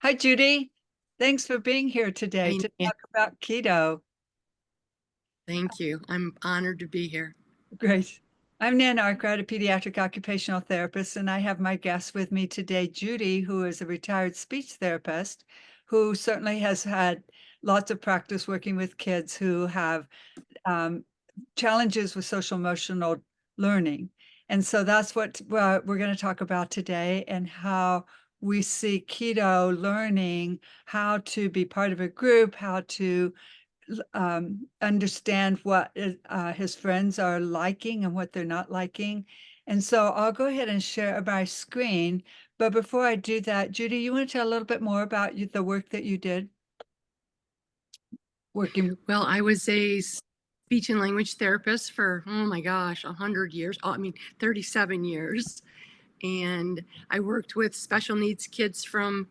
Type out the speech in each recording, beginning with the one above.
Hi, Judy. Thanks for being here today Hi, to Nan. talk about keto. Thank you. I'm honored to be here. Great. I'm Nan Arkwright, a pediatric occupational therapist, and I have my guest with me today, Judy, who is a retired speech therapist, who certainly has had lots of practice working with kids who have um, challenges with social emotional learning. And so that's what we're going to talk about today, and how we see keto learning, how to be part of a group, how to understand what his friends are liking and what they're not liking. And so I'll go ahead and share my screen. But before I do that, Judy, you want to tell a little bit more about the work that you did working? Well, I was a speech and language therapist for, oh my gosh, 100 years. Oh, I mean, 37 years. And I worked with special needs kids from,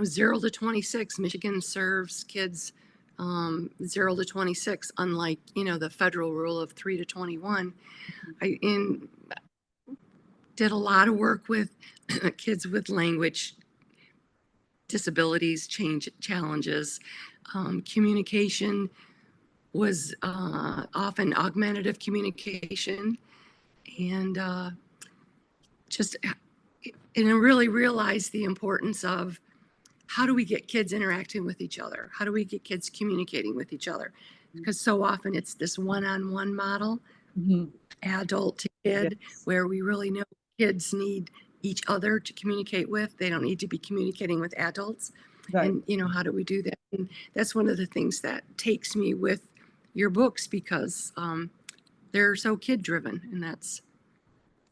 0 to 26. Michigan serves kids 0 to 26, unlike, the federal rule of 3 to 21. Did a lot of work with kids with language disabilities, challenges, communication was often augmentative communication, and just and I really realized the importance of how do we get kids interacting with each other? How do we get kids communicating with each other? Because so often it's this one-on-one model, Mhm. adult to kid, Yes. where we really know kids need each other to communicate with. They don't need to be communicating with adults. Right. And, how do we do that? And that's one of the things that takes me with your books because they're so kid driven. And that's,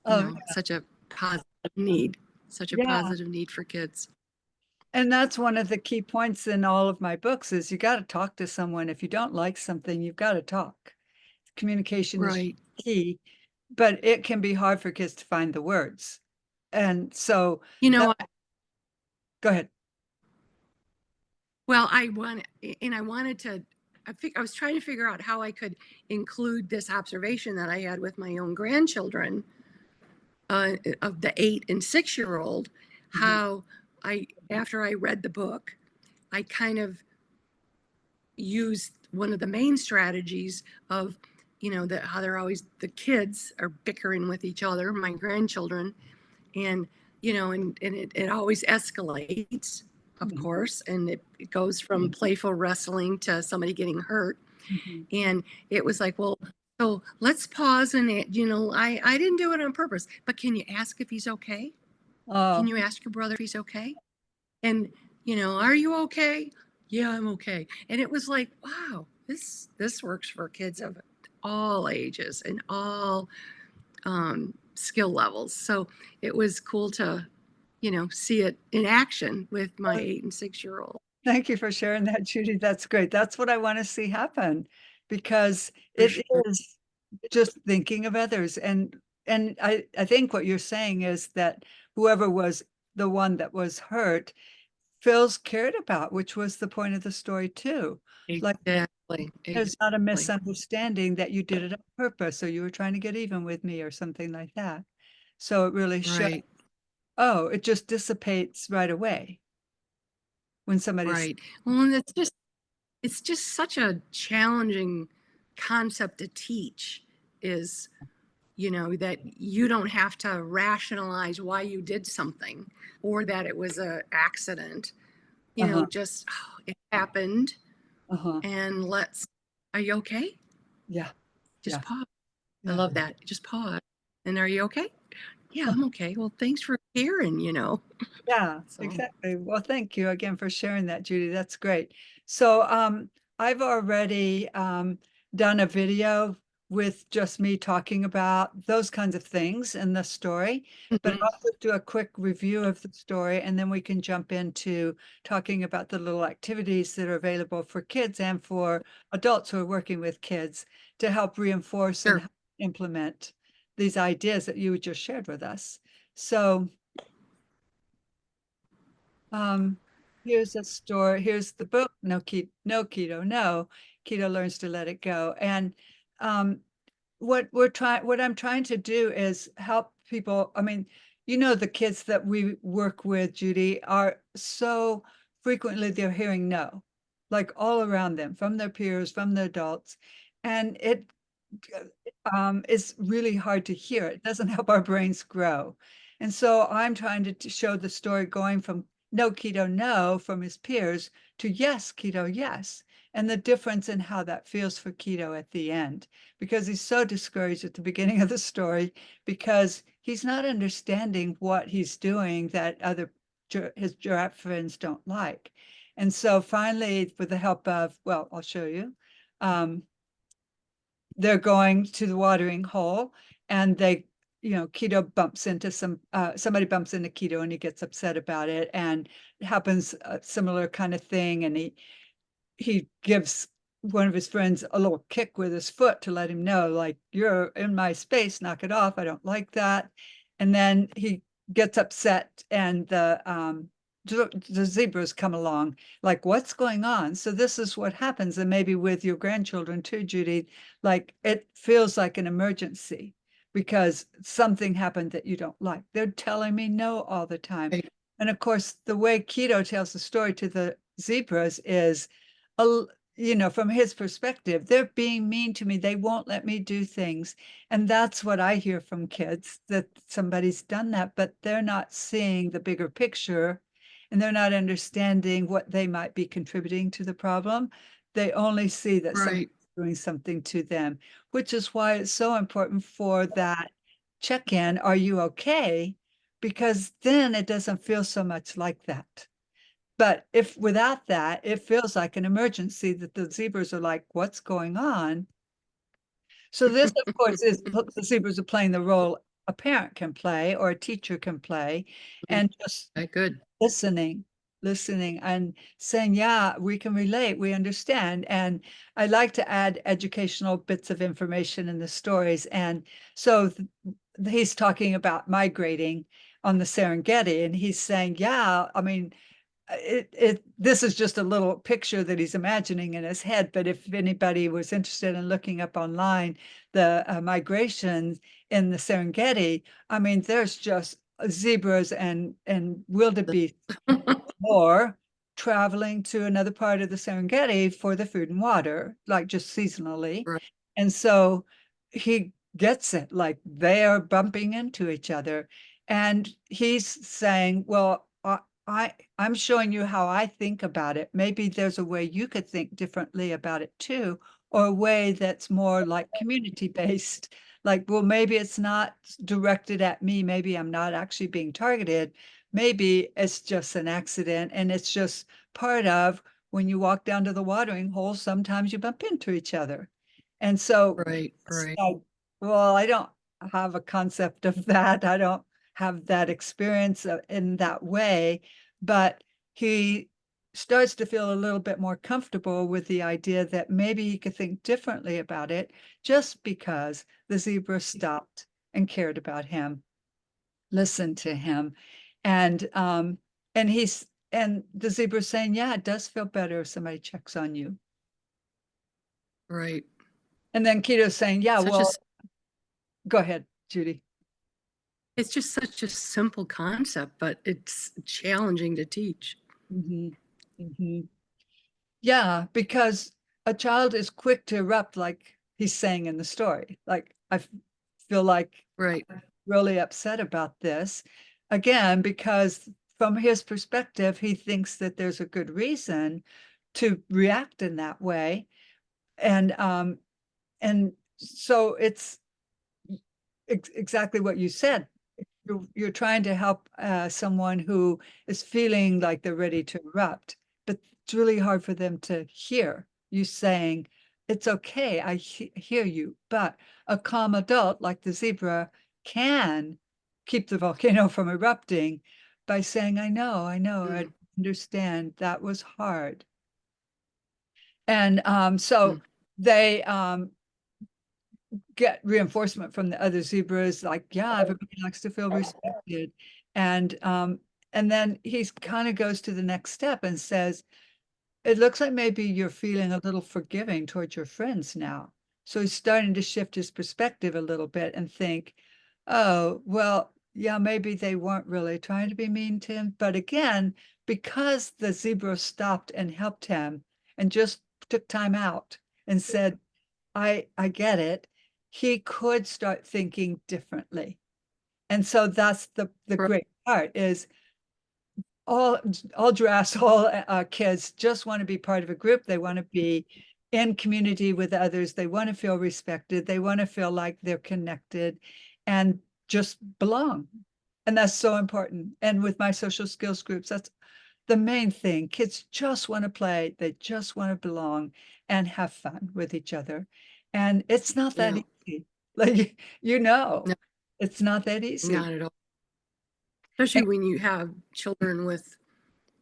Oh, such a positive need, such a yeah. positive need for kids. And that's one of the key points in all of my books is you got to talk to someone. If you don't like something, you've got to talk. Communication is Right. key, but it can be hard for kids to find the words. And so You that, know, go ahead. well, I wanted to, I was trying to figure out how I could include this observation that I had with my own grandchildren of the 8 and 6 year old, Mhm. how after I read the book, I kind of used one of the main strategies of, that how they're always, the kids are bickering with each other, my grandchildren, and, it always escalates, of Mhm. course, and it goes from playful wrestling to somebody getting hurt. Mhm. And it was like, well, so let's pause and, I didn't do it on purpose, but can you ask if he's okay? Can Oh, you ask your brother if he's okay? And, are you okay? Yeah, I'm okay. And it was like, wow, this works for kids of all ages and all skill levels. So it was cool to, see it in action with my 8 and 6 year old. thank you for sharing that, Judy. That's great. That's what I want to see happen because For it sure. is just thinking of others. And I think what you're saying is that whoever was the one that was hurt feels cared about, which was the point of the story too. Like Exactly. there's not a Exactly. misunderstanding that you did it on purpose or you were trying to get even with me or something like that. So it really shows, Right. oh, it just dissipates right away when somebody's, Right. Well, and it's just such a challenging concept to teach is, that you don't have to rationalize why you did something or that it was a accident, uh-huh, just oh, it happened uh-huh, and are you okay? yeah, Just yeah, pause. I yeah. love that. Just pause. And are you okay? Yeah, I'm okay. Well, thanks for caring. Yeah, So, exactly. Well, thank you again for sharing that, Judy. That's great. So, I've already done a video with just me talking about those kinds of things in the story, but mhm. I'll just do a quick review of the story and then we can jump into talking about the little activities that are available for kids and for adults who are working with kids to help reinforce and Sure. help implement these ideas that you just shared with us. So, um, here's a story. Here's the book. No keto. No, Keto Learns to Let It Go. And um, what I'm trying to do is help people. I mean, You know, the kids that we work with, Judy, are so frequently they're hearing no, like all around them, from their peers, from the adults. And it is really hard to hear. It doesn't help our brains grow. And so I'm trying to show the story going from no, Keto, no, from his peers to yes, Keto, yes. And the difference in how that feels for Keto at the end, because he's so discouraged at the beginning of the story because he's not understanding what he's doing that his giraffe friends don't like. And so finally, with the help of, well, I'll show you, they're going to the watering hole and Keto bumps into somebody bumps into Keto and he gets upset about it, and it happens a similar kind of thing. And he gives one of his friends a little kick with his foot to let him know, like, you're in my space, knock it off. I don't like that. And then he gets upset and the zebras come along, like, what's going on? So this is what happens. And maybe with your grandchildren too, Judy, like it feels like an emergency because something happened that you don't like. They're telling me no all the time. Right. And of course, the way Keto tells the story to the zebras is, from his perspective, they're being mean to me. They won't let me do things. And that's what I hear from kids, that somebody's done that, but they're not seeing the bigger picture and they're not understanding what they might be contributing to the problem. They only see that somebody's Right. doing something to them, which is why it's so important for that check-in. Are you okay? Because then it doesn't feel so much like that. But if without that, it feels like an emergency that the zebras are like, what's going on? So this, of course, is the zebras are playing the role a parent can play or a teacher can play, and just Okay, good. listening, listening and saying, yeah, we can relate, we understand. And I like to add educational bits of information in the stories. And so he's talking about migrating on the Serengeti, and he's saying, yeah, I mean, this is just a little picture that he's imagining in his head. But if anybody was interested in looking up online the migrations in the Serengeti, I mean, there's just zebras and wildebeest or traveling to another part of the Serengeti for the food and water, like just seasonally. Right. And so he gets it, like they are bumping into each other. And he's saying, well, I'm showing you how I think about it. Maybe there's a way you could think differently about it too, or a way that's more like community based. Like, well, maybe it's not directed at me. Maybe I'm not actually being targeted. Maybe it's just an accident and it's just part of when you walk down to the watering hole, sometimes you bump into each other. And so, Right. Right. well, I don't have a concept of that. I don't have that experience in that way, but he starts to feel a little bit more comfortable with the idea that maybe he could think differently about it just because the zebra stopped and cared about him, listened to him. And and the zebra's saying, yeah, it does feel better if somebody checks on you. Right. And then Keto's saying, yeah, Such a well, go ahead, Judy. It's just such a simple concept, but it's challenging to teach. Mhm, mhm. Yeah, because a child is quick to erupt, like he's saying in the story. Like, feel like Right. I'm really upset about this. Again, because from his perspective, he thinks that there's a good reason to react in that way. And so it's exactly what you said. You're trying to help someone who is feeling like they're ready to erupt, but it's really hard for them to hear you saying, it's okay, I hear you. But a calm adult like the zebra can keep the volcano from erupting by saying, I know, I Mm, understand that was hard. And so mm. they get reinforcement from the other zebras, like, yeah, everybody likes to feel respected. And then he kind of goes to the next step and says, it looks like maybe you're feeling a little forgiving towards your friends now. So he's starting to shift his perspective a little bit and think, oh, well, yeah, maybe they weren't really trying to be mean to him, but again, because the zebra stopped and helped him and just took time out and said, I get it, he could start thinking differently. And so that's the Right. great part is all all giraffes, all kids just want to be part of a group. They want to be in community with others. They want to feel respected. They want to feel like they're connected and just belong. And that's so important. And with my social skills groups, that's the main thing. Kids just want to play. They just want to belong and have fun with each other. And it's not that Yeah. easy. Like, No, it's not that easy. not at all. Especially when you have children with,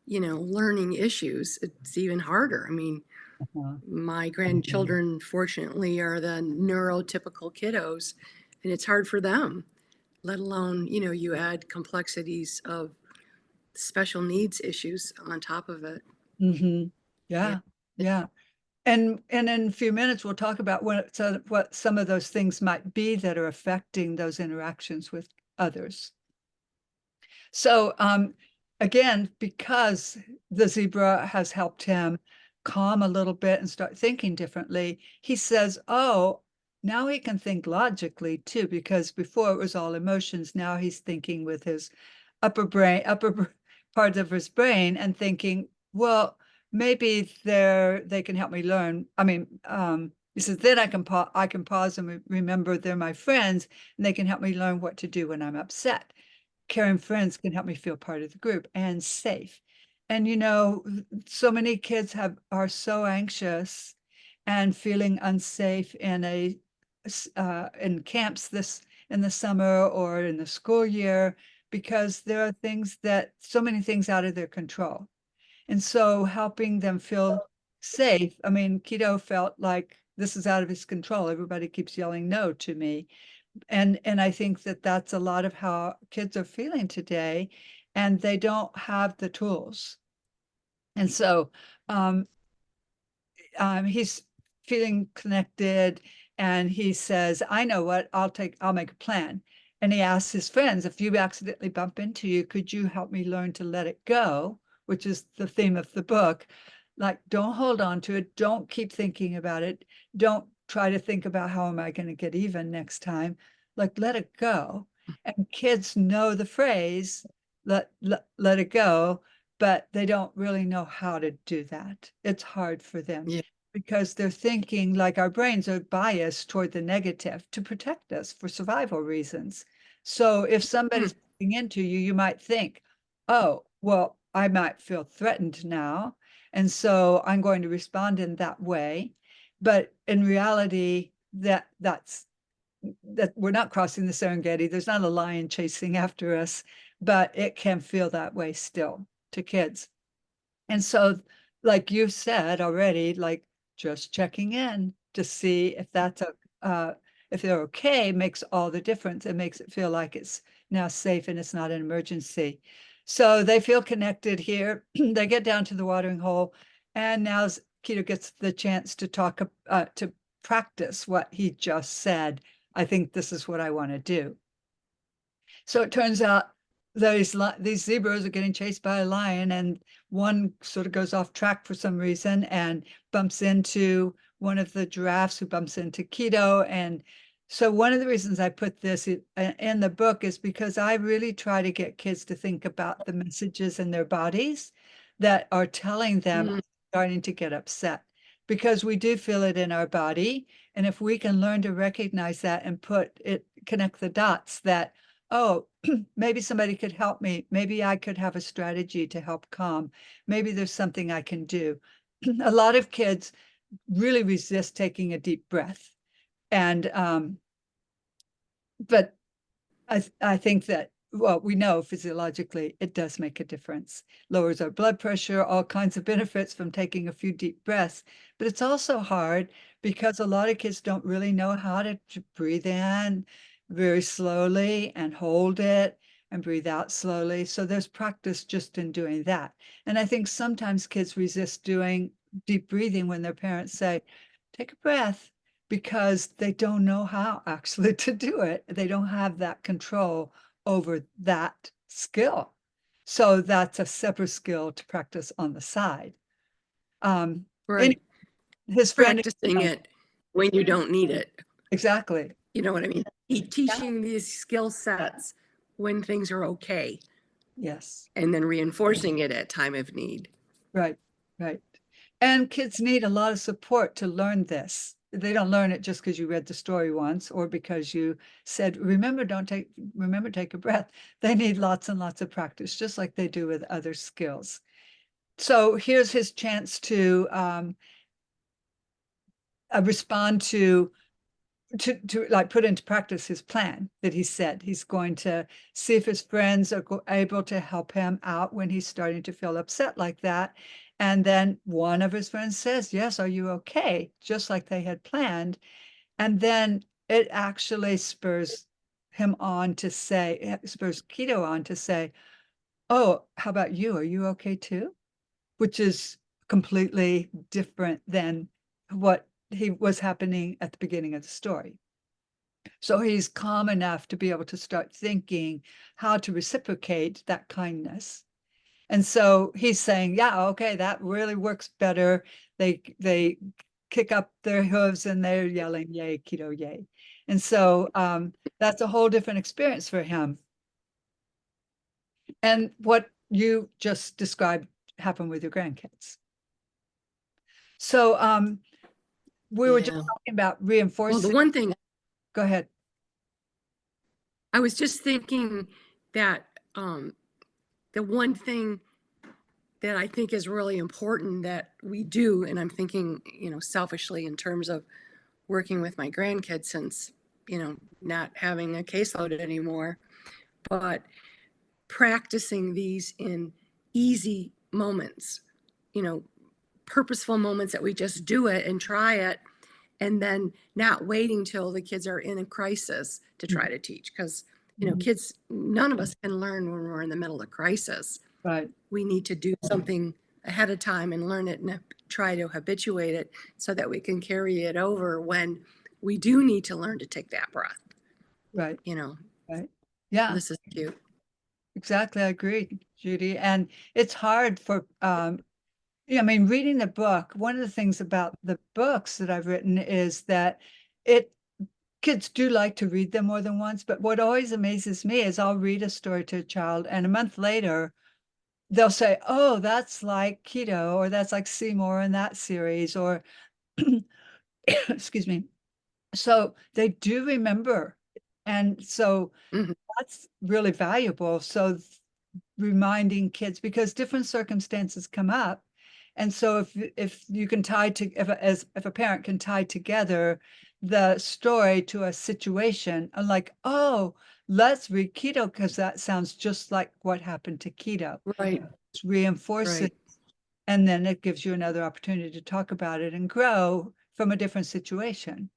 learning issues, it's even harder. I mean, Uh-huh. my grandchildren, fortunately, are the neurotypical kiddos, and it's hard for them, let alone, you add complexities of special needs issues on top of it. Mhm. Yeah. Yeah, yeah. And in a few minutes, we'll talk about what some of those things might be that are affecting those interactions with others. So, again, because the zebra has helped him calm a little bit and start thinking differently, he says, "Oh, now he can think logically too, because before it was all emotions. Now he's thinking with his part of his brain and thinking, well, maybe they can help me learn. I mean, he says, then I can pause and remember they're my friends and they can help me learn what to do when I'm upset. Caring friends can help me feel part of the group and safe. And so many kids are so anxious and feeling unsafe in camps this in the summer or in the school year because there are so many things out of their control. And so helping them feel safe. I mean, Keto felt like this is out of his control. Everybody keeps yelling no to me. And I think that that's a lot of how kids are feeling today, and they don't have the tools. And so, um, he's feeling connected, and he says, "I know what, I'll make a plan." And he asks his friends, "If you accidentally bump into you, could you help me learn to let it go?" Which is the theme of the book. Like, don't hold on to it. Don't keep thinking about it. Don't try to think about how am I going to get even next time. Like, let it go. And kids know the phrase, let it go, but they don't really know how to do that. It's hard for them Yeah. because they're thinking like our brains are biased toward the negative to protect us for survival reasons. So if Hmm. somebody's bumping into you, you might think, oh, well, I might feel threatened now. And so I'm going to respond in that way. But in reality, that we're not crossing the Serengeti. There's not a lion chasing after us, but it can feel that way still to kids. And so, like you said already, like just checking in to see if they're okay makes all the difference. It makes it feel like it's now safe and it's not an emergency. So they feel connected here. They get down to the watering hole, and now Keto gets the chance to to practice what he just said. I think this is what I want to do. So it turns out these zebras are getting chased by a lion, and one sort of goes off track for some reason and bumps into one of the giraffes who bumps into Keto. And so one of the reasons I put this in the book is because I really try to get kids to think about the messages in their bodies that are telling them Mm, starting to get upset, because we do feel it in our body. And if we can learn to recognize that and connect the dots that, oh, maybe somebody could help me. Maybe I could have a strategy to help calm. Maybe there's something I can do. A lot of kids really resist taking a deep breath. And but I think that, well, we know physiologically it does make a difference. Lowers our blood pressure, all kinds of benefits from taking a few deep breaths. But it's also hard because a lot of kids don't really know how to breathe in very slowly and hold it and breathe out slowly. So there's practice just in doing that. And I think sometimes kids resist doing deep breathing when their parents say, take a breath, because they don't know how actually to do it. They don't have that control over that skill. So that's a separate skill to practice on the side. And Right. his friend, Practicing it when you don't need it. exactly. You know what I mean? Teaching these skill sets when things are okay Yes, and then reinforcing it at time of need. right, right. And kids need a lot of support to learn this. They don't learn it just because you read the story once or because you said, remember, take a breath. They need lots and lots of practice, just like they do with other skills. So here's his chance to respond to like put into practice his plan that he said. He's going to see if his friends are able to help him out when he's starting to feel upset like that. And then one of his friends says, yes, are you okay? Just like they had planned. And then it actually spurs him on to say, spurs Kito on to say, oh, how about you? Are you okay too? Which is completely different than what he was happening at the beginning of the story. So he's calm enough to be able to start thinking how to reciprocate that kindness. And so he's saying, yeah, okay, that really works better. They kick up their hooves and they're yelling, yay, Kito, yay. And so that's a whole different experience for him. And what you just described happened with your grandkids. So we were just Yeah. talking about Well, reinforcing. the one thing Go ahead. I was just thinking that the one thing that I think is really important that we do, and I'm thinking, selfishly in terms of working with my grandkids since, not having a caseload anymore, but practicing these in easy moments, you know, purposeful moments that we just do it and try it, and then not waiting till the kids are in a crisis to try to teach. Because, Mhm. kids, none of us can learn when we're in the middle of crisis. Right, We need to do something ahead of time and learn it and try to habituate it so that we can carry it over when we do need to learn to take that breath. right, You know, right. Yeah. this is cute. Exactly, I agree, Judy. And it's hard for yeah, I mean, reading the book, one of the things about the books that I've written is that it kids do like to read them more than once, but what always amazes me is I'll read a story to a child and a month later they'll say, "Oh, that's like Keto," or "That's like Seymour in that series," or excuse me. So they do remember. And so Mhm. that's really valuable. So reminding kids because different circumstances come up. And so if you can tie to if a parent can tie together the story to a situation, and like, oh, let's read Keto because that sounds just like what happened to Keto. Right, Reinforce it, right. and then it gives you another opportunity to talk about it and grow from a different situation.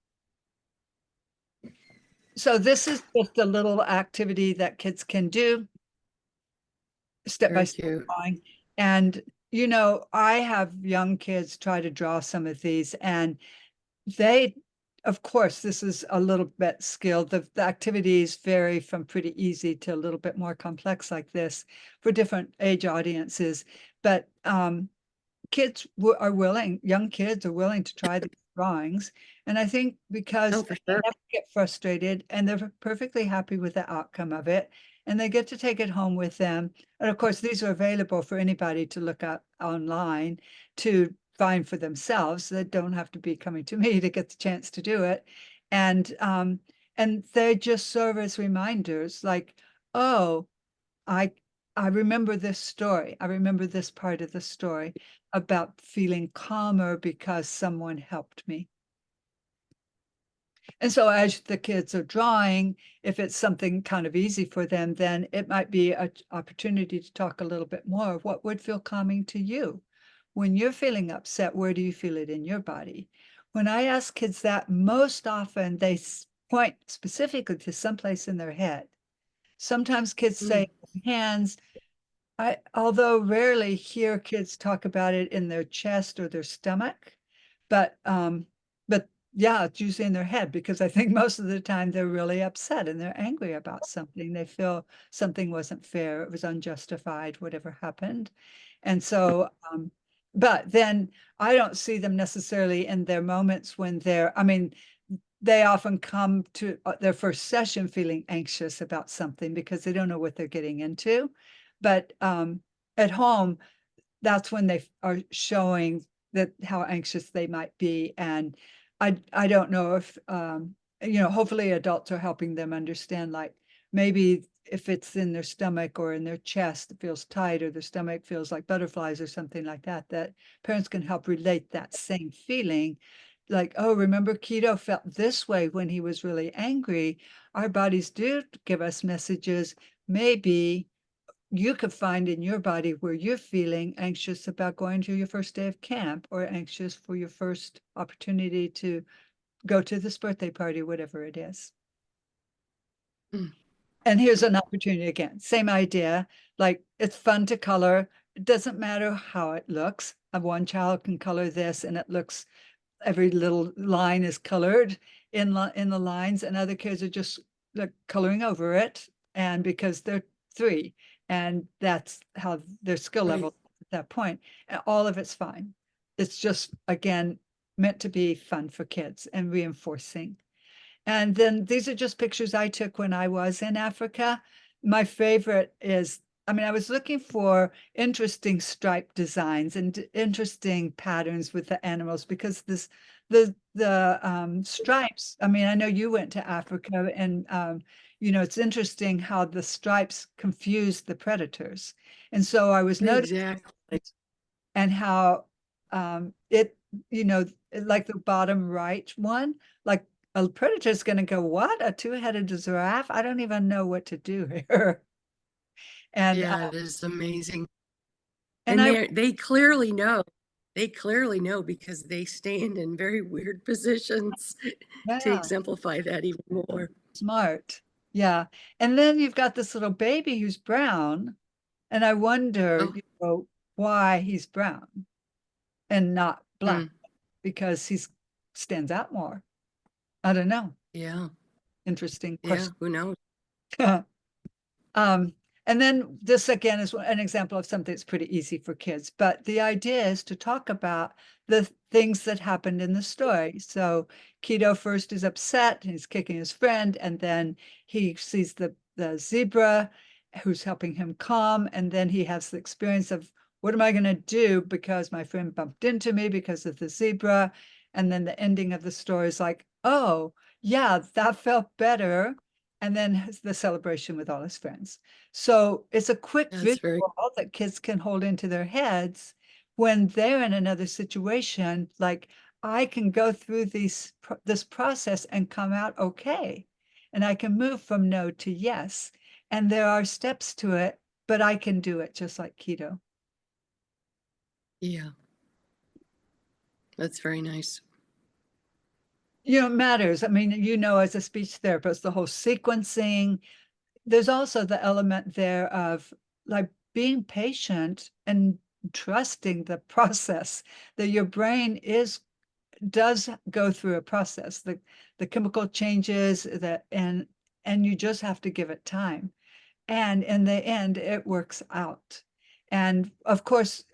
So this is just a little activity that kids can do step by Very step cute. drawing. And, I have young kids try to draw some of these, and they, of course, this is a little bit skilled. The activities vary from pretty easy to a little bit more complex like this for different age audiences. But young kids are willing to try these drawings. And I think because Oh, for they sure. never get frustrated and they're perfectly happy with the outcome of it, and they get to take it home with them. And of course, these are available for anybody to look up online to find for themselves. They don't have to be coming to me to get the chance to do it. And they just serve as reminders like, oh, I I remember this story. I remember this part of the story about feeling calmer because someone helped me. And so as the kids are drawing, if it's something kind of easy for them, then it might be an opportunity to talk a little bit more of what would feel calming to you. When you're feeling upset, where do you feel it in your body? When I ask kids that, most often they point specifically to someplace in their head. Sometimes kids Mm. say hands. I although rarely hear kids talk about it in their chest or their stomach, but yeah, it's usually in their head because I think most of the time they're really upset and they're angry about something. They feel something wasn't fair, it was unjustified, whatever happened. And so, but then I don't see them necessarily in their moments when I mean, they often come to their first session feeling anxious about something because they don't know what they're getting into. But at home, that's when they are showing that how anxious they might be. And I don't know if, hopefully adults are helping them understand, like maybe if it's in their stomach or in their chest, it feels tight, or their stomach feels like butterflies or something like that, that parents can help relate that same feeling. Like, oh, remember Keto felt this way when he was really angry. Our bodies do give us messages. Maybe you could find in your body where you're feeling anxious about going to your first day of camp, or anxious for your first opportunity to go to this birthday party, whatever it is. Mm. And here's an opportunity again, same idea, like it's fun to color. It doesn't matter how it looks. One child can color this and it looks, every little line is colored in the lines, and other kids are just like coloring over it. And because they're 3, and that's how their skill Right. level at that point, and all of it's fine. It's just, again, meant to be fun for kids and reinforcing. And then these are just pictures I took when I was in Africa. My favorite is, I mean, I was looking for interesting stripe designs and interesting patterns with the animals, because the stripes, I mean, I know you went to Africa, and it's interesting how the stripes confuse the predators. And so I was noticing, Exactly. and how it, like the bottom right one, like a predator's going to go, what? A two-headed giraffe? I don't even know what to do here. And Yeah, it is amazing. and And I, they clearly know. They clearly know because they stand in very weird positions to yeah, exemplify that even more. smart. Yeah. And then you've got this little baby who's brown, and I wonder, Oh, why he's brown and not black, mm, because he's stands out more. I don't know. yeah, Interesting yeah, question. who knows? Um, and then this again is an example of something that's pretty easy for kids, but the idea is to talk about the things that happened in the story. So Keto first is upset, he's kicking his friend, and then he sees the zebra who's helping him calm, and then he has the experience of, what am I going to do because my friend bumped into me because of the zebra? And then the ending of the story is like, oh, yeah, that felt better, and then the celebration with all his friends. So it's a quick That's very, visual that kids can hold into their heads when they're in another situation. Like, I can go through this process and come out okay. And I can move from no to yes. And there are steps to it, but I can do it just like Keto. yeah, that's very nice. It matters. I mean, as a speech therapist, the whole sequencing, there's also the element there of like being patient and trusting the process, that your brain does go through a process, the chemical changes, that and you just have to give it time, and in the end it works out. And of course,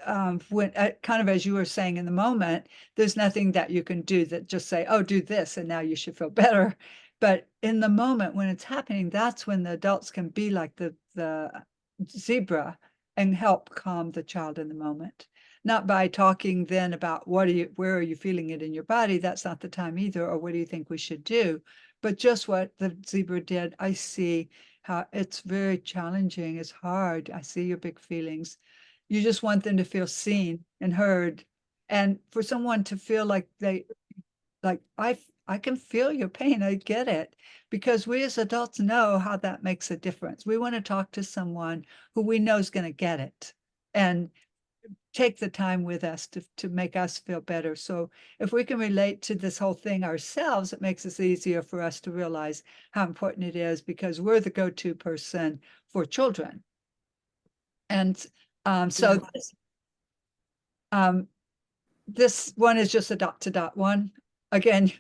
when kind of as you were saying, in the moment there's nothing that you can do that just say, oh, do this and now you should feel better. But in the moment when it's happening, that's when the adults can be like the zebra and help calm the child in the moment, not by talking then about where are you feeling it in your body, that's not the time either, or what do you think we should do, but just what the zebra did. I see how it's very challenging. It's hard. I see your big feelings. You just want them to feel seen and heard. And for someone to feel like I can feel your pain. I get it. Because we as adults know how that makes a difference. We want to talk to someone who we know is going to get it and take the time with us to make us feel better. So if we can relate to this whole thing ourselves, it makes it easier for us to realize how important it is, because we're the go-to person for children. And Yeah, um, this one is just a dot to dot one. Again,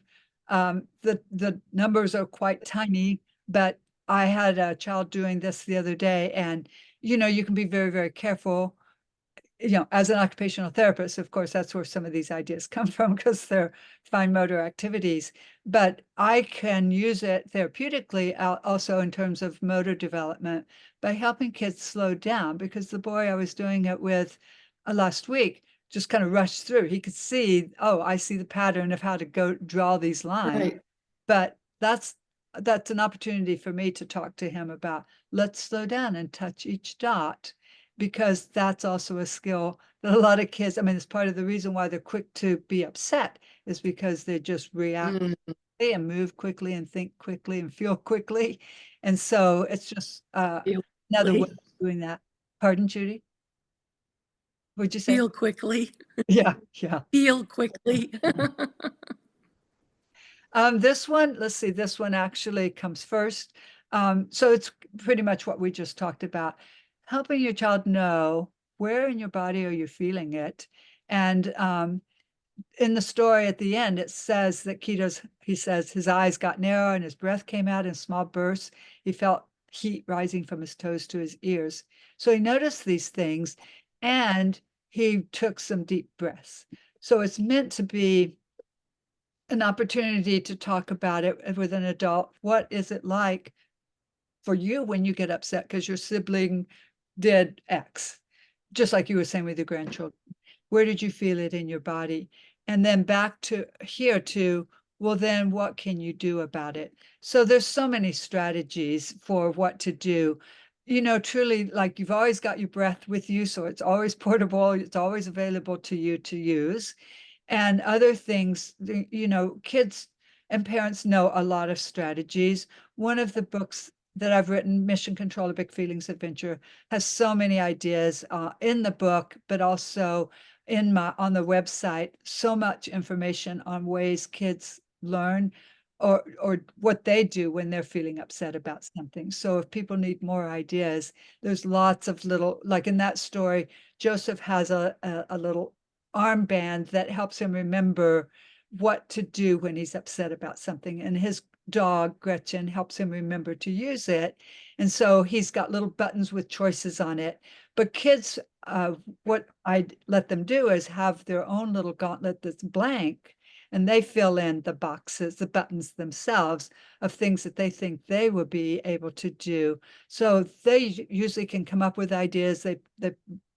The numbers are quite tiny, but I had a child doing this the other day, and you can be very, very careful. As an occupational therapist, of course, that's where some of these ideas come from because they're fine motor activities. But I can use it therapeutically also in terms of motor development by helping kids slow down. Because the boy I was doing it with last week just kind of rushed through. He could see, oh, I see the pattern of how to go draw these lines. Right. But that's an opportunity for me to talk to him about, let's slow down and touch each dot, because that's also a skill that a lot of kids, I mean, it's part of the reason why they're quick to be upset is because they just react Mm, quickly and move quickly and think quickly and feel quickly. And so it's just feel another way quickly. of doing that. Pardon, Judy? What'd you say? Feel quickly. Yeah, yeah. Feel quickly. This one, let's see, this one actually comes first. So it's pretty much what we just talked about. Helping your child know where in your body are you feeling it. And in the story at the end, it says that he says his eyes got narrow and his breath came out in small bursts. He felt heat rising from his toes to his ears. So he noticed these things and he took some deep breaths. So it's meant to be an opportunity to talk about it with an adult. What is it like for you when you get upset because your sibling did X? Just like you were saying with your grandchildren. Where did you feel it in your body? And then back to here to, well, then what can you do about it? So there's so many strategies for what to do. Truly, like you've always got your breath with you, so it's always portable, it's always available to you to use. And other things, kids and parents know a lot of strategies. One of the books that I've written, Mission Control, A Big Feelings Adventure, has so many ideas in the book, but also on the website, so much information on ways kids learn or what they do when they're feeling upset about something. So if people need more ideas, there's lots of little, like in that story, Joseph has a little armband that helps him remember what to do when he's upset about something. And his dog, Gretchen, helps him remember to use it. And so he's got little buttons with choices on it. But kids, what I let them do is have their own little gauntlet that's blank. And they fill in the boxes, the buttons themselves of things that they think they will be able to do. So they usually can come up with ideas. They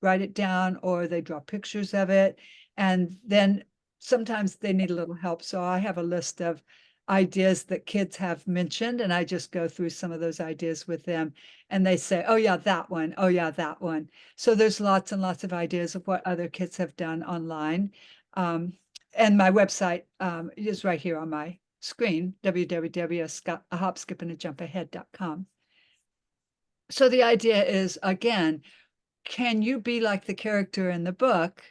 write it down or they draw pictures of it. And then sometimes they need a little help. So I have a list of ideas that kids have mentioned, and I just go through some of those ideas with them. And they say, oh, yeah, that one. Oh, yeah, that one. So there's lots and lots of ideas of what other kids have done online. And my website is right here on my screen, www.ahopskipandajumpahead.com. So the idea is, again, can you be like the character in the book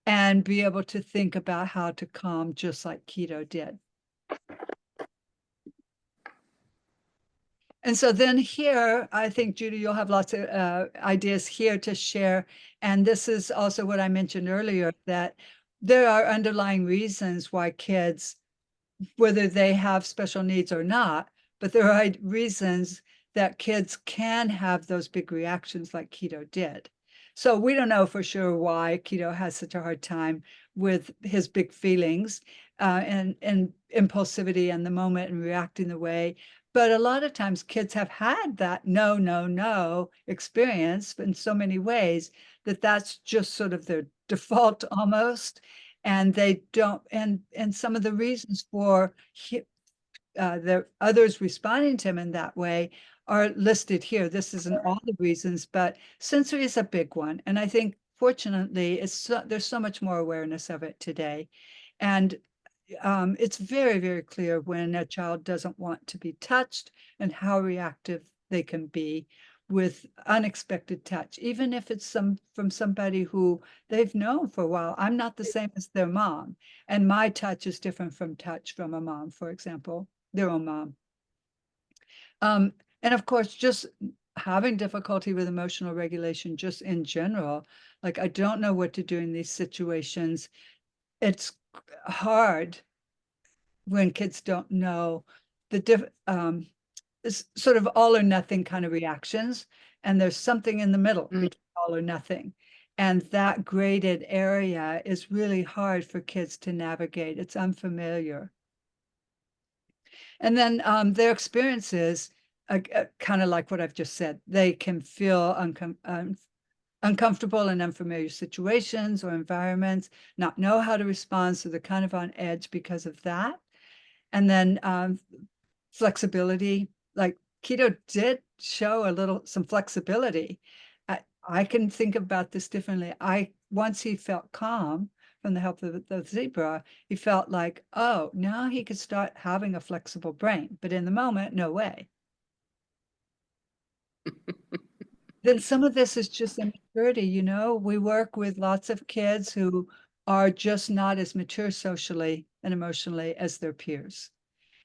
and be able to think about how to calm just like Kito did? And so then here, I think, Judy, you'll have lots of ideas here to share. And this is also what I mentioned earlier, that there are underlying reasons why kids, whether they have special needs or not, but there are reasons that kids can have those big reactions like Kito did. So we don't know for sure why Kito has such a hard time with his big feelings and impulsivity in the moment and reacting the way. But a lot of times kids have had that no, no, no experience in so many ways that that's just sort of their default almost. And they don't, and some of the reasons for the others responding to him in that way are listed here. This isn't all the reasons, but sensory is a big one. And I think fortunately, there's so much more awareness of it today. And it's very, very clear when a child doesn't want to be touched and how reactive they can be with unexpected touch, even if it's from somebody who they've known for a while. I'm not the same as their mom, and my touch is different from touch from a mom, for example, their own mom. And of course, just having difficulty with emotional regulation, just in general, like I don't know what to do in these situations. It's hard when kids don't know the it's sort of all or nothing kind of reactions, and there's something in the middle Mm. between all or nothing. And that graded area is really hard for kids to navigate. It's unfamiliar. And then their experiences, kind of like what I've just said, they can feel uncomfortable in unfamiliar situations or environments, not know how to respond, so they're kind of on edge because of that. And then flexibility, like Kito did show some flexibility. I can think about this differently. Once he felt calm from the help of the zebra, he felt like, oh, now he could start having a flexible brain. But in the moment, no way. Then some of this is just immaturity, you know? We work with lots of kids who are just not as mature socially and emotionally as their peers.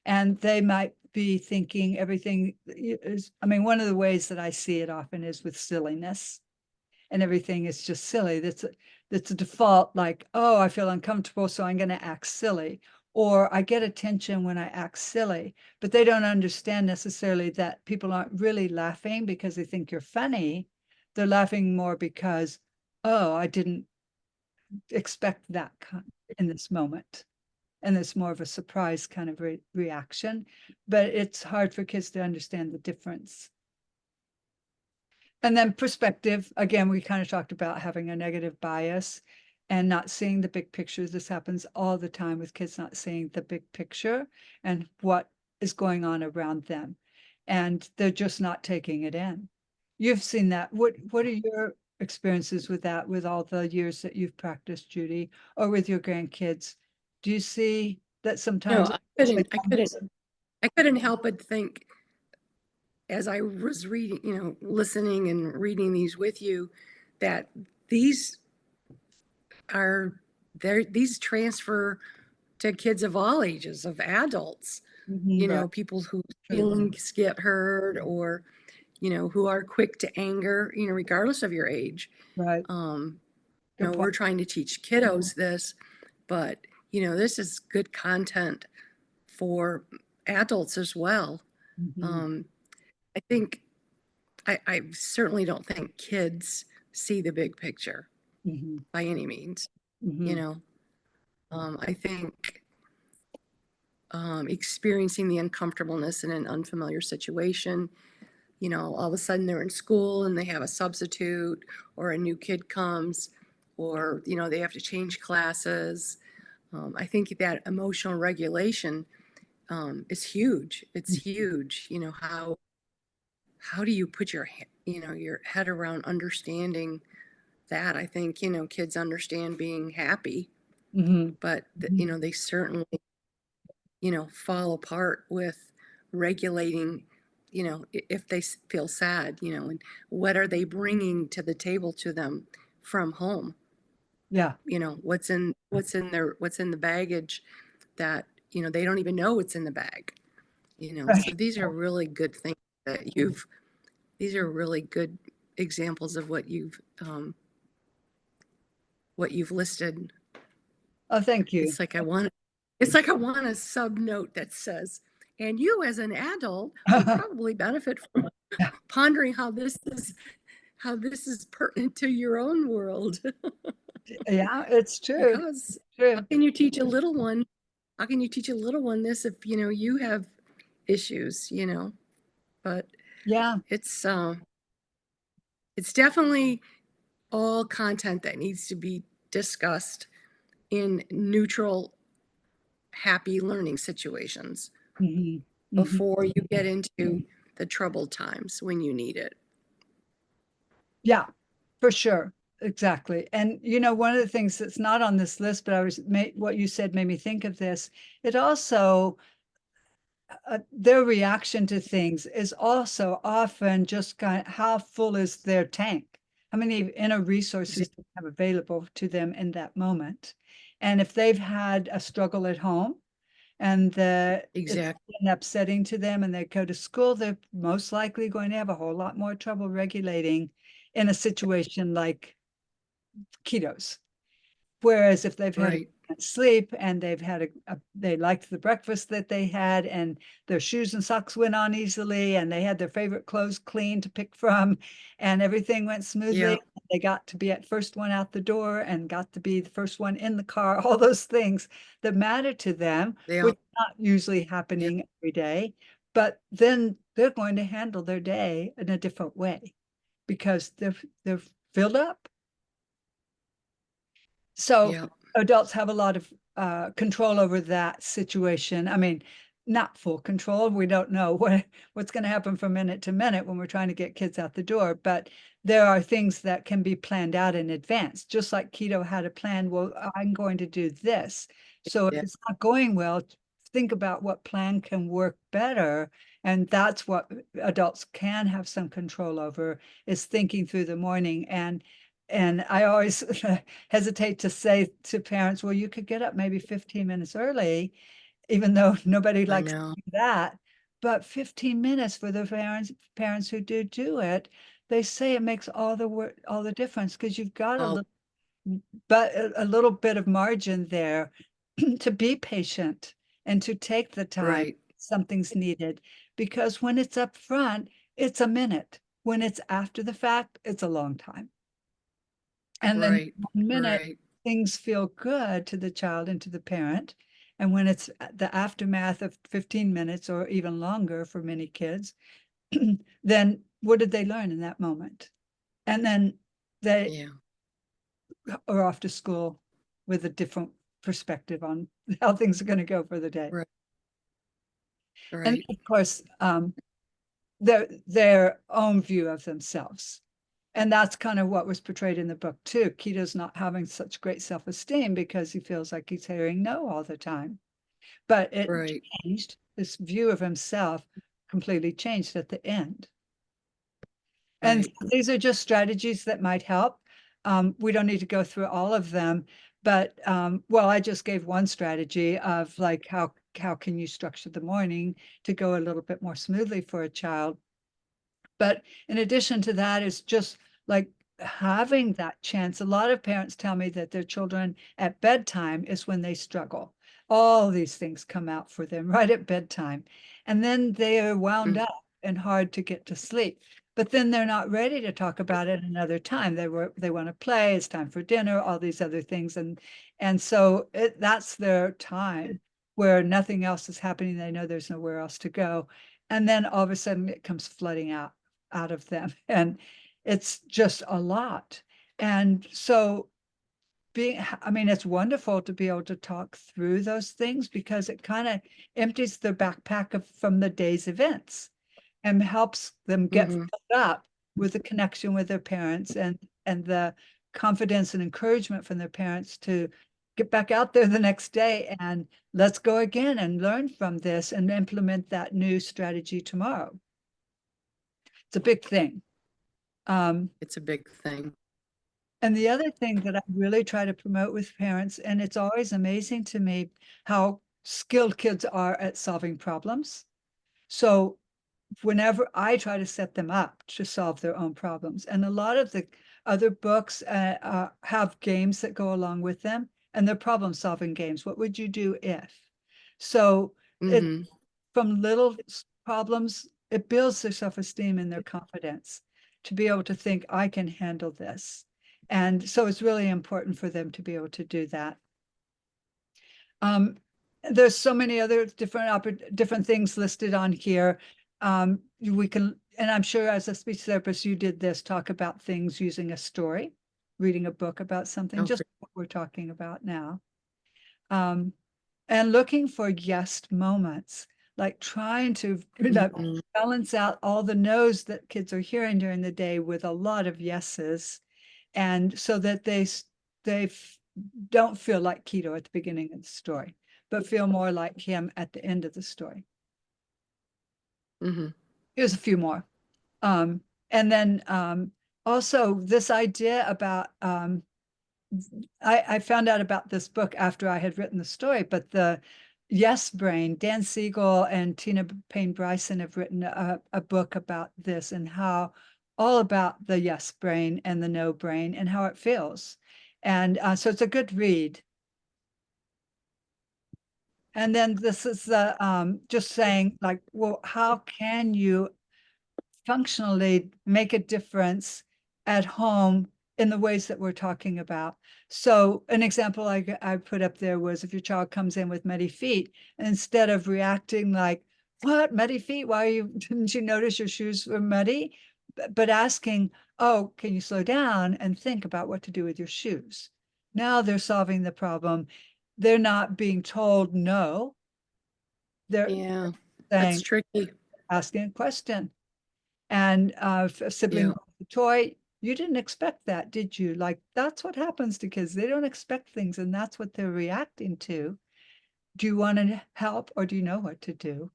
And they might be thinking everything is, I mean, one of the ways that I see it often is with silliness, and everything is just silly. That's a default, like, oh, I feel uncomfortable, so I'm going to act silly. Or I get attention when I act silly, but they don't understand necessarily that people aren't really laughing because they think you're funny. They're laughing more because, oh, I didn't expect that in this moment. And it's more of a surprise kind of reaction, but it's hard for kids to understand the difference. And then perspective, again, we kind of talked about having a negative bias and not seeing the big picture. This happens all the time with kids not seeing the big picture and what is going on around them. And they're just not taking it in. You've seen that. What are your experiences with that, with all the years that you've practiced, Judy, or with your grandkids? Do you see that No, sometimes I couldn't help but think as I was reading, listening and reading these with you, that these are these transfer to kids of all ages, of adults, Right, people whose true, feelings get hurt, or, who are quick to anger, regardless of your age. right, Um, good point. we're trying to teach kiddos this, but, this is good content for adults as well. Mhm, Um, I think, I certainly don't think kids see the big picture mhm, by any means, you mhm, know. I think experiencing the uncomfortableness in an unfamiliar situation, all of a sudden they're in school and they have a substitute, or a new kid comes, or, they have to change classes. I think that emotional regulation is huge. It's mhm. huge. How do you put your head around understanding that? I think, kids understand being happy, Mhm. but Mhm. they certainly, fall apart with regulating, if they feel sad, and what are they bringing to the table to them from home? Yeah, What's in the baggage that, they don't even know what's in the bag, so right. these are really good things that these are really good examples of what you've listed. Oh, thank you. It's like I want a sub note that says, and you as an adult would probably benefit from Yeah, pondering how this is pertinent to your own world. yeah, it's true. Because how True. can you teach a little one? How can you teach a little one this if you have issues? But Yeah. it's definitely all content that needs to be discussed in neutral, happy learning situations Mhm. Mhm. before you get into the troubled times when you need it. Yeah, for sure. Exactly. And one of the things that's not on this list, but what you said made me think of this. It also their reaction to things is also often just kind of how full is their tank? How many inner resources do they have available to them in that moment? And if they've had a struggle at home and it's Exactly. been upsetting to them and they go to school, they're most likely going to have a whole lot more trouble regulating in a situation like Keto's. Whereas if they've had a Right. sleep, and they've had they liked the breakfast that they had, and their shoes and socks went on easily, and they had their favorite clothes clean to pick from, and everything went Yeah. smoothly. They got to be at first one out the door and got to be the first one in the car, all those things that matter to them, They which all, are not usually yeah. happening every day. But then they're going to handle their day in a different way because they're filled up. So Yeah. adults have a lot of control over that situation. I mean, not full control. We don't know what's going to happen from minute to minute when we're trying to get kids out the door, but there are things that can be planned out in advance, just like Kito had a plan. Well, I'm going to do this. So if Yeah. it's not going well, think about what plan can work better. And that's what adults can have some control over, is thinking through the morning. And I always hesitate to say to parents, well, you could get up maybe 15 minutes early, even though nobody I likes to know. do that. But 15 minutes for the parents who do it, they say it makes all the difference, because you've got Oh, a little bit of margin there to be patient and to take the time right. something's needed. Because when it's up front, it's a minute. When it's after the fact, it's a long time. And then Right. 1 minute, Right. things feel good to the child and to the parent. And when it's the aftermath of 15 minutes or even longer for many kids, then what did they learn in that moment? And then they Yeah. are off to school with a different perspective on how things are going to go for the day. Right. And Right. of course, their own view of themselves. And that's kind of what was portrayed in the book too. Kito's not having such great self-esteem because he feels like he's hearing no all the time. But it Right. changed. This view of himself completely changed at the end. And Right. these are just strategies that might help. We don't need to go through all of them, but well, I just gave one strategy of like how can you structure the morning to go a little bit more smoothly for a child. But in addition to that, it's just like having that chance. A lot of parents tell me that their children at bedtime is when they struggle. All these things come out for them right at bedtime. And then they are wound Mm. up and hard to get to sleep. But then they're not ready to talk about it another time. They want to play, it's time for dinner, all these other things. And so that's their time where nothing else is happening. They know there's nowhere else to go. And then all of a sudden it comes flooding out of them. And it's just a lot. And so I mean, it's wonderful to be able to talk through those things because it kind of empties their backpack from the day's events and helps them get Mm-hmm. filled up with the connection with their parents and the confidence and encouragement from their parents to get back out there the next day and let's go again and learn from this and implement that new strategy tomorrow. It's a big thing. Um, It's a big thing. and the other thing that I really try to promote with parents, and it's always amazing to me how skilled kids are at solving problems. So whenever I try to set them up to solve their own problems, and a lot of the other books have games that go along with them, and they're problem solving games. What would you do if? So it Mm-hmm. from little problems, it builds their self-esteem and their confidence to be able to think, I can handle this. And so it's really important for them to be able to do that. Um, there's so many other different things listed on here. We can, and I'm sure as a speech therapist, you did this, talk about things using a story, reading a book about something, Oh, just what we're talking about now. Um, and looking for yes moments, like trying to mm-hmm. balance out all the no's that kids are hearing during the day with a lot of yeses, and so that they don't feel like Kito at the beginning of the story, but feel more like him at the end of the story. Mm-hmm. Here's a few more. Um, and then also this idea about I found out about this book after I had written the story, but the Yes Brain, Dan Siegel and Tina Payne Bryson have written a book about this and how all about the yes brain and the no brain and how it feels. And so it's a good read. And then this is the just saying like, well, how can you functionally make a difference at home in the ways that we're talking about? So an example I put up there was if your child comes in with muddy feet, instead of reacting like, what, muddy feet? Why are you, didn't you notice your shoes were muddy? But asking, oh, can you slow down and think about what to do with your shoes? Now they're solving the problem. They're not being told no. They're Yeah, that's saying, tricky. asking a question. And if a sibling Yeah. wants a toy, you didn't expect that, did you? Like, that's what happens to kids. They don't expect things, and that's what they're reacting to. Do you want to help or do you know what to do?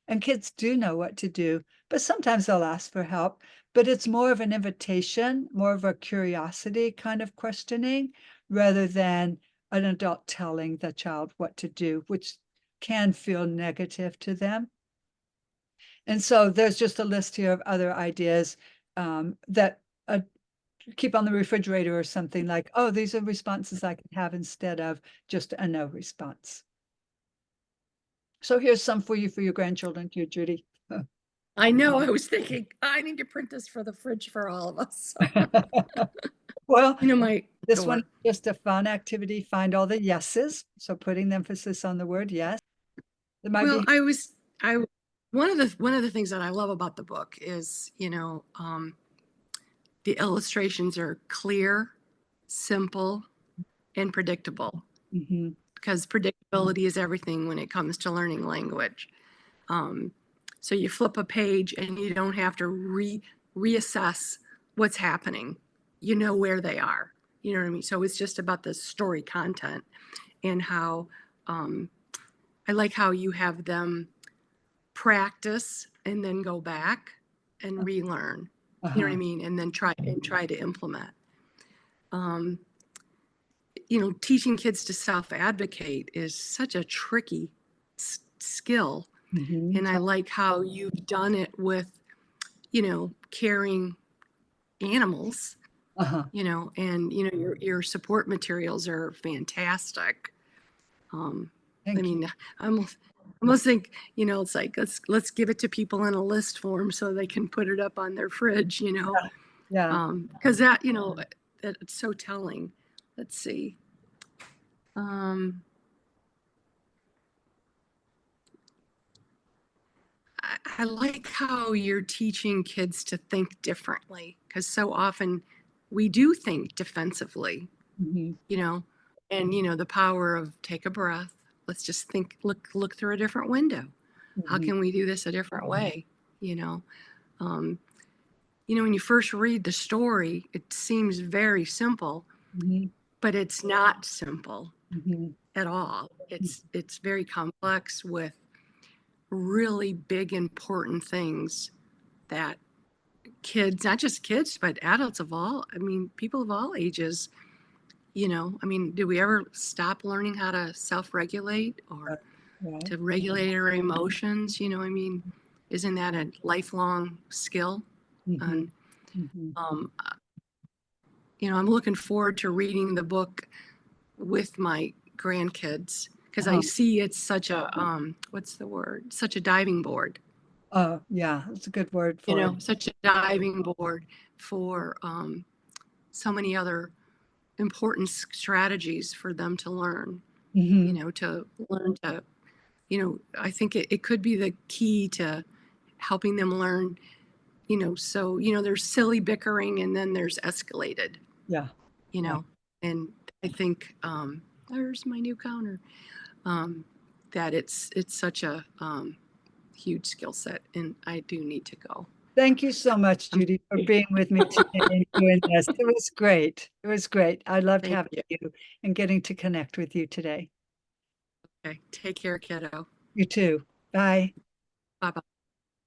And kids do know what to do, but sometimes they'll ask for help. But it's more of an invitation, more of a curiosity kind of questioning, rather than an adult telling the child what to do, which can feel negative to them. And so there's just a list here of other ideas that keep on the refrigerator or something like, oh, these are responses I can have instead of just a no response. So here's some for you for your grandchildren too, Judy. I know. I was thinking I need to print this for the fridge for all of us. Well, You know, my this one door. is just a fun activity. Find all the yeses. So putting the emphasis on the word yes. It might Well, be. I one of the things that I love about the book is, the illustrations are clear, simple, and predictable, Mhm, because predictability is everything when it comes to learning language. Um, so you flip a page and you don't have to reassess what's happening. You know where they are. You know what I mean? So it's just about the story content and how I like how you have them practice and then go back and relearn. You know what I uh-huh. mean? And then try to implement. Um, teaching kids to self-advocate is such a tricky skill. Mhm, And I like how you've done it with, caring animals, uh-huh. and, your support materials are fantastic. I Thank you. mean, I almost think, it's like, let's give it to people in a list form so they can put it up on their fridge, Yeah. because it's so telling. Let's see. Um, I like how you're teaching kids to think differently, because so often we do think defensively, Mhm, you know, and the power of take a breath. Let's just look through a different window. How mhm, can we do this a different way? You know, um, when you first read the story, it seems very simple, mhm, but it's not simple mhm, at all. mhm. It's very complex with really big important things that kids, not just kids, but adults of all, I mean, people of all ages, I mean, do we ever stop learning how to self-regulate or Right. to regulate our emotions? I mean, isn't that a lifelong skill? Mhm, And, mhm. um, I'm looking forward to reading the book with my grandkids because I Uh-huh. see it's such a, what's the word? Such a diving board. Oh, yeah, that's a good word for it. Such a diving board for so many other important strategies for them to learn, Mhm, to learn to, I think it could be the key to helping them learn, so, there's silly bickering and then there's escalated, yeah, you yeah. know, and I think, there's my new counter, um, that it's such a huge skill set and I do need to go. Thank you so much, I'm Judy, for being with me today and doing this. It was great. It was great. I loved Thank having you. you and getting to connect with you today. Okay. Take care, kiddo. You too. Bye. Bye bye.